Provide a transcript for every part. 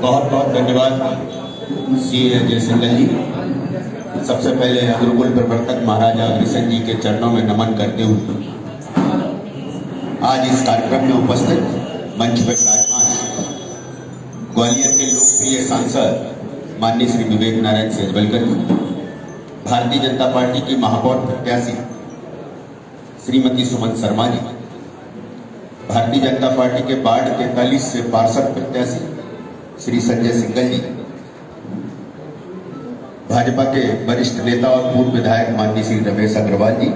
बहुत बहुत धन्यवाद सी अजय सिंघल जी। सबसे पहले गुरुकुल प्रवर्तक महाराजा अग्रसेन जी के चरणों में नमन करते हुए आज इस कार्यक्रम में उपस्थित मंच पर विराजमान ग्वालियर के लोकप्रिय सांसद माननीय श्री विवेक नारायण सेजवलकर जी, भारतीय जनता पार्टी की महापौर प्रत्याशी श्रीमती सुमन शर्मा जी, भारतीय जनता पार्टी के वार्ड 43 से पार्षद प्रत्याशी श्री संजय सिंघल जी, भाजपा के वरिष्ठ नेता और पूर्व विधायक माननीय श्री रमेश अग्रवाल जी,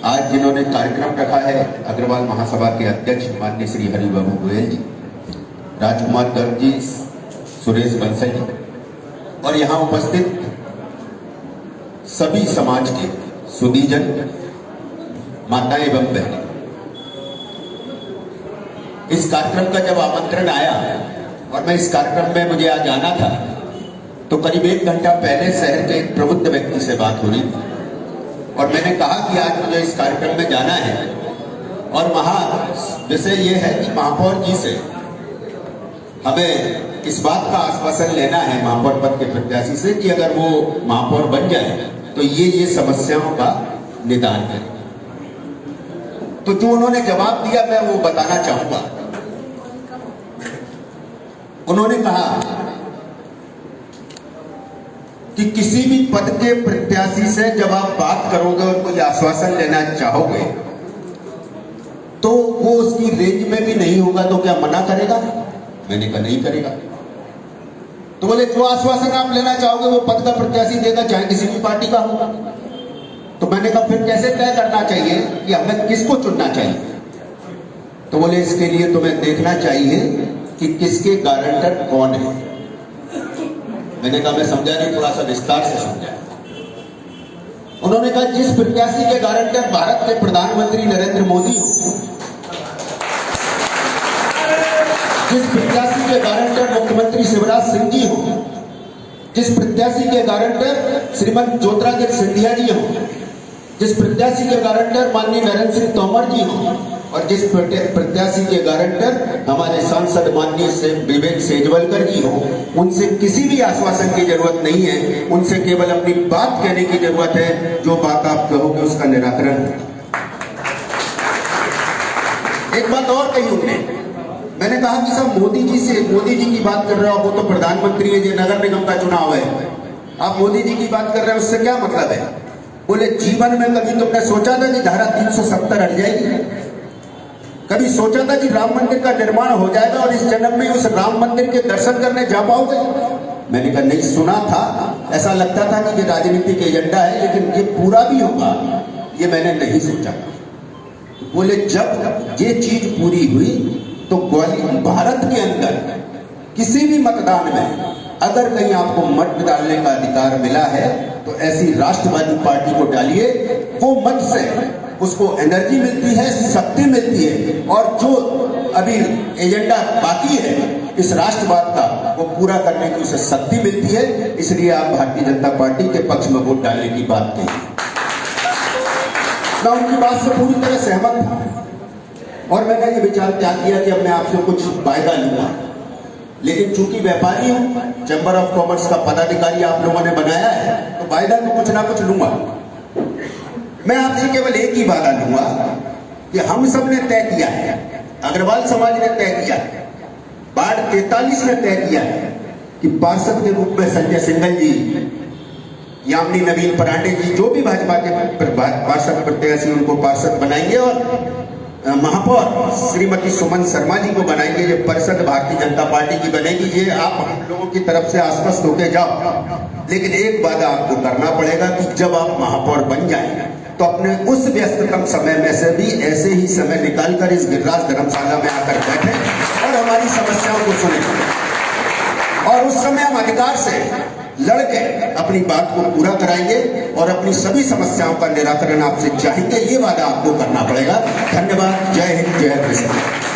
आज जिन्होंने कार्यक्रम रखा है अग्रवाल महासभा के अध्यक्ष माननीय श्री हरिबाबू गोयल जी, राजकुमार गर्ग जी, सुरेश बंसल जी और यहाँ उपस्थित सभी समाज के सुधीजन, माताएं एवं बहनें। इस कार्यक्रम का जब आमंत्रण आया और मैं इस कार्यक्रम में मुझे आज आना था तो करीब 1 घंटा पहले शहर के एक प्रबुद्ध व्यक्ति से बात हो रही थी और मैंने कहा कि आज मुझे इस कार्यक्रम में जाना है और वहां विषय ये है कि महापौर जी से हमें इस बात का आश्वासन लेना है महापौर पद के प्रत्याशी से कि अगर वो महापौर बन जाए तो ये समस्याओं का निदान करें। तो जो उन्होंने जवाब दिया मैं वो बताना चाहूंगा। उन्होंने कहा कि किसी भी पद के प्रत्याशी से जब आप बात करोगे और कोई आश्वासन लेना चाहोगे तो वो उसकी रेंज में भी नहीं होगा तो क्या मना करेगा? मैंने कहा नहीं करेगा। तो बोले जो आश्वासन आप लेना चाहोगे वो पद का प्रत्याशी देगा, चाहे किसी भी पार्टी का होगा। तो मैंने कहा फिर कैसे तय करना चाहिए कि हमें किसको चुनना चाहिए? तो बोले इसके लिए तुम्हें देखना चाहिए कि किसके गारंटर कौन है। मैंने कहा मैं समझा नहीं, थोड़ा सा विस्तार से समझा। उन्होंने कहा जिस प्रत्याशी के गारंटर भारत के प्रधानमंत्री नरेंद्र मोदी हो, जिस प्रत्याशी के गारंटर मुख्यमंत्री शिवराज सिंह जी हो, जिस प्रत्याशी के गारंटर श्रीमती ज्योतिरादित्य सिंधिया जी हो, जिस प्रत्याशी के गारंटर माननीय नरेंद्र सिंह तोमर जी हो और जिस प्रत्याशी के गारंटर हमारे सांसद माननीय से विवेक सेजवलकर जी हो, उनसे किसी भी आश्वासन की जरूरत नहीं है। उनसे केवल अपनी बात कहने की जरूरत है। जो बात आप कहोगे उसका निराकरण। एक बात और कही उन्होंने, मैंने कहा कि सब मोदी जी की बात कर रहे हो, वो तो प्रधानमंत्री है, ये नगर निगम का चुनाव है, आप मोदी जी की बात कर रहे हो, उससे क्या मतलब है? बोले जीवन में कभी तुमने सोचा था कि धारा 370 हट जाएगी? कभी सोचा था कि राम मंदिर का निर्माण हो जाएगा और इस जन्म में उस राम मंदिर के दर्शन करने जा पाओगे? मैंने कहा नहीं, सुना था, ऐसा लगता था कि ये राजनीतिक एजेंडा है, लेकिन ये पूरा भी होगा ये मैंने नहीं सोचा। बोले जब ये चीज पूरी हुई तो ग्वालियर भारत के अंदर किसी भी मतदान में अगर कहीं आपको मत डालने का अधिकार मिला है तो ऐसी राष्ट्रवादी पार्टी को डालिए। वो मत से उसको एनर्जी मिलती है, शक्ति मिलती है और जो अभी एजेंडा बाकी है इस राष्ट्रवाद का वो पूरा करने की उसे शक्ति मिलती है। इसलिए आप भारतीय जनता पार्टी के पक्ष में वोट डालने की बात कही। मैं उनकी बात से पूरी तरह सहमत था और मैंने ये विचार त्याग किया कि अब मैं आपसे कुछ वायदा लूंगा, लेकिन चूंकि व्यापारी हूं, चैंबर ऑफ कॉमर्स का पदाधिकारी आप लोगों ने बनाया है तो वायदा तो कुछ ना कुछ लूंगा। मैं आपसे केवल एक ही वादा लूंगा कि हम सब ने तय किया है, अग्रवाल समाज ने तय किया है, वार्ड 43 ने तय किया है कि पार्षद के रूप में संजय सिंघल जी, यामिनी नवीन परांडे जी, जो भी भाजपा के पार्षद प्रत्याशी उनको पार्षद बनाएंगे और महापौर श्रीमती सुमन शर्मा जी को बनाएंगे। ये परिषद भारतीय जनता पार्टी की बनेगी। ये आप हम लोगों की तरफ से आश्वस्त होके जाओ, लेकिन एक वादा आपको करना पड़ेगा कि जब आप महापौर बन जाएंगे तो अपने उस व्यस्ततम समय में से भी ऐसे ही समय निकालकर इस गिरिराज धर्मशाला में आकर बैठे और हमारी समस्याओं को सुने और उस समय हम अधिकार से लड़के अपनी बात को पूरा कराएंगे और अपनी सभी समस्याओं का निराकरण आपसे चाहेंगे। ये वादा आपको करना पड़ेगा। धन्यवाद। जय हिंद, जय कृष्ण।